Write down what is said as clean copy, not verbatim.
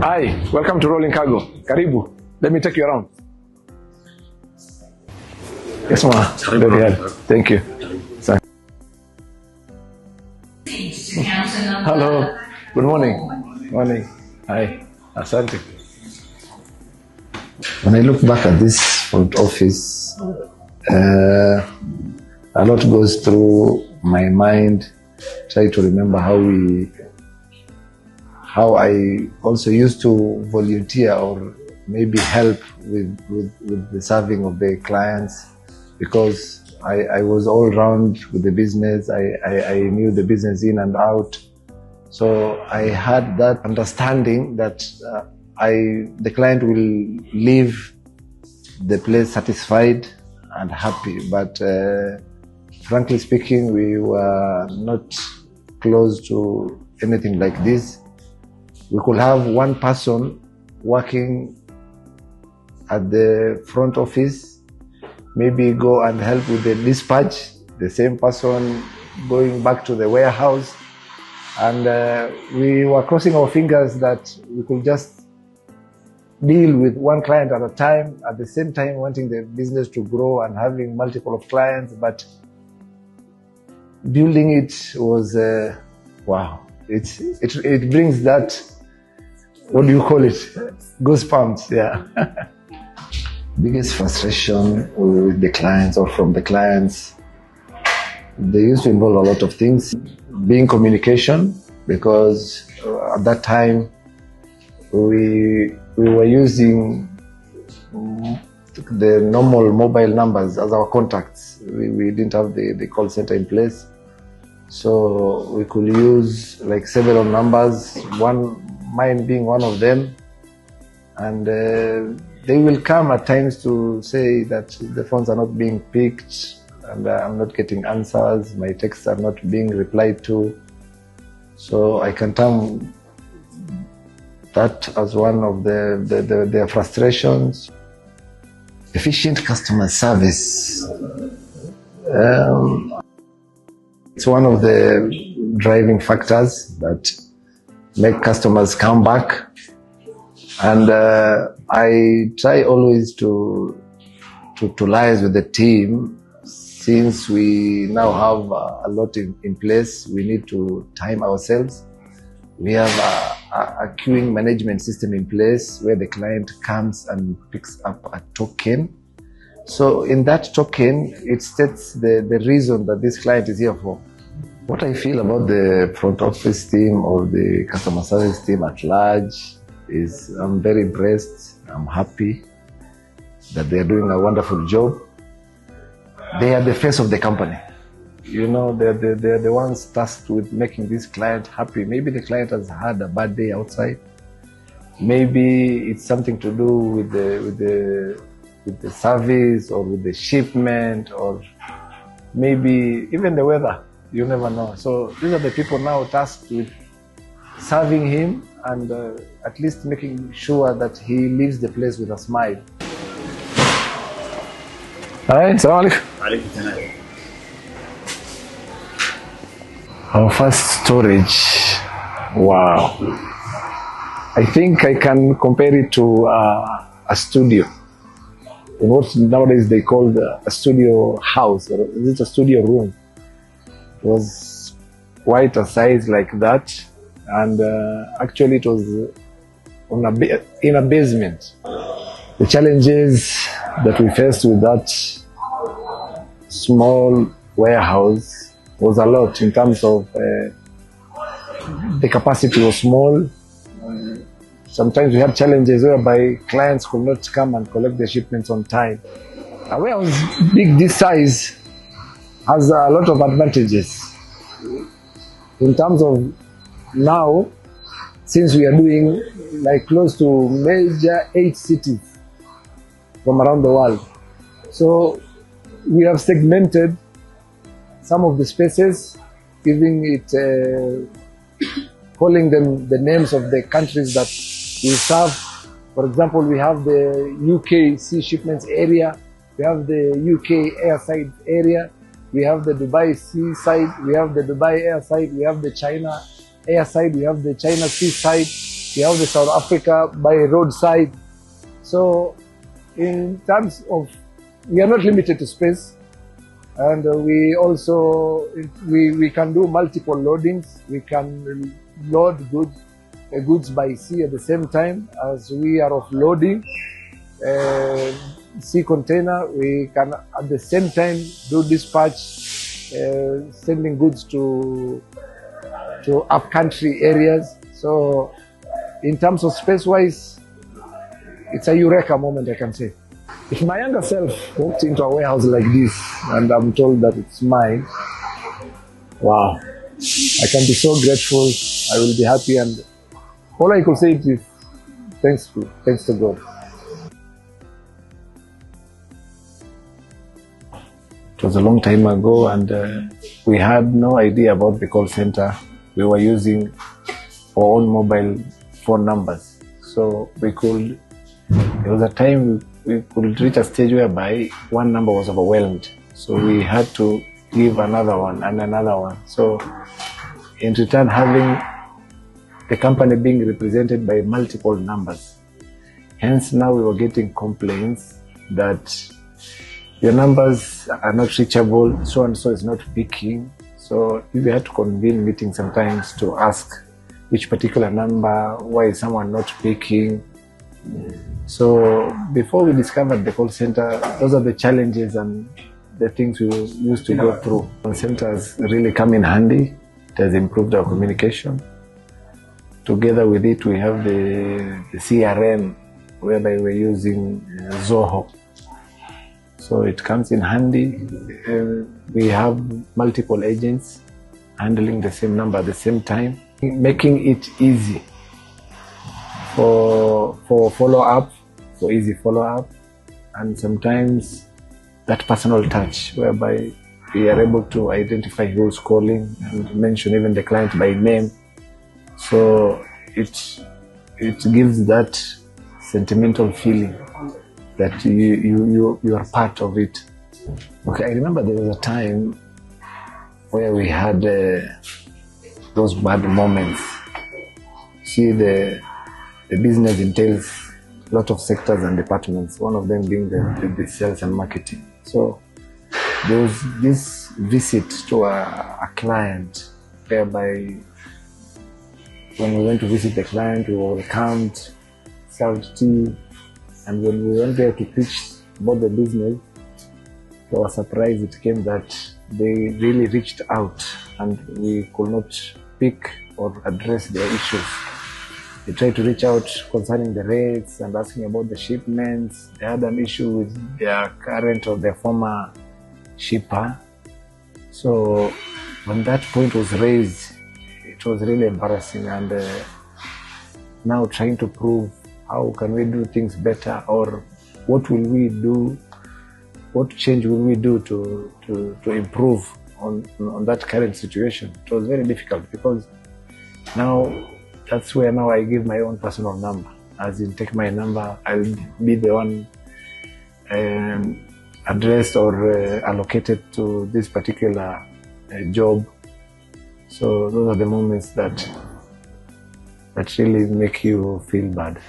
Hi, welcome to Rolling Cargo. Karibu. Let me take you around. Yes, Moha. Very well. Thank you. Hello. Good morning. Morning. Hi. Asante. When I look back at this front office, a lot goes through my mind. Try to remember how I also used to volunteer or maybe help with the serving of the clients, because I was all round with the business. I knew the business in and out. So I had that understanding that the client will leave the place satisfied and happy. But frankly speaking, we were not close to anything like this. We could have one person working at the front office, maybe go and help with the dispatch, the same person going back to the warehouse. And we were crossing our fingers that we could just deal with one client at a time, at the same time wanting the business to grow and having multiple of clients. But building it was, wow, it brings that, what do you call it? Goosebumps, yeah. Biggest frustration with the clients or from the clients, they used to involve a lot of things. Being communication, because at that time we were using the normal mobile numbers as our contacts. We didn't have the call center in place. So we could use like several numbers, mine being one of them. And they will come at times to say that the phones are not being picked and I'm not getting answers, my texts are not being replied to. So I can term that as one of their frustrations. Efficient customer service. It's one of the driving factors that make customers come back. And I try always to liaise with the team. Since we now have a lot in place, we need to time ourselves. We have a queuing management system in place where the client comes and picks up a token. So in that token, it states the reason that this client is here for. What I feel about the front office team or the customer service team at large is I'm very impressed. I'm happy that they are doing a wonderful job. They are the face of the company. You know, they're the ones tasked with making this client happy. Maybe the client has had a bad day outside. Maybe it's something to do with the service or with the shipment, or maybe even the weather. You never know. So these are the people now tasked with serving him and at least making sure that he leaves the place with a smile. Hi, Assalamu alaikum. Our first storage, wow. I think I can compare it to a studio. In what nowadays they call a studio house, or is it a studio room? It was quite a size like that, and actually it was in a basement. The challenges that we faced with that small warehouse was a lot in terms of the capacity was small. Sometimes we had challenges whereby clients could not come and collect the shipments on time. A warehouse big this size has a lot of advantages. In terms of now, since we are doing like close to major 8 cities from around the world. So we have segmented some of the spaces, giving it, calling them the names of the countries that we serve. For example, we have the UK sea shipments area, we have the UK airside area, we have the Dubai seaside, we have the Dubai airside, we have the China airside, we have the China seaside. We have the South Africa by roadside. So in terms of, we are not limited to space, and we also, we can do multiple loadings. We can load goods by sea at the same time as we are offloading sea container. We can at the same time do dispatch, sending goods to upcountry areas. So in terms of space-wise, it's a eureka moment, I can say. If my younger self walked into a warehouse like this and I'm told that it's mine, wow, I can be so grateful. I will be happy, and all I could say is thanks to God. It was a long time ago, and we had no idea about the call center. We were using our own mobile phone numbers. So there was a time we could reach a stage whereby one number was overwhelmed. So we had to give another one and another one. So in return, having the company being represented by multiple numbers. Hence now we were getting complaints that your numbers are not reachable, so and so is not picking. So we had to convene meetings sometimes to ask which particular number, why is someone not picking. So before we discovered the call center, those are the challenges and the things we used to go through. The center has really come in handy. It has improved our communication. Together with it, we have the CRM, whereby we're using Zoho. So it comes in handy. We have multiple agents handling the same number at the same time, making it easy for follow-up, for easy follow-up, and sometimes that personal touch, whereby we are able to identify who's calling and mention even the client by name. So it gives that sentimental feeling that you are part of it. Okay, I remember there was a time where we had those bad moments. See, the business entails a lot of sectors and departments, one of them being the sales and marketing. So there was this visit to a client whereby when we went to visit the client, we were welcomed, served tea, and when we went there to pitch about the business, to our surprise, it came that they really reached out and we could not pick or address their issues. They tried to reach out concerning the rates and asking about the shipments. They had an issue with their current or their former shipper. So when that point was raised, it was really embarrassing, and now trying to prove how can we do things better, or what will we do, what change will we do to improve on that current situation. It was very difficult, because now that's where now I give my own personal number, as in take my number, I'll be the one addressed or allocated to this particular job. So those are the moments that really make you feel bad.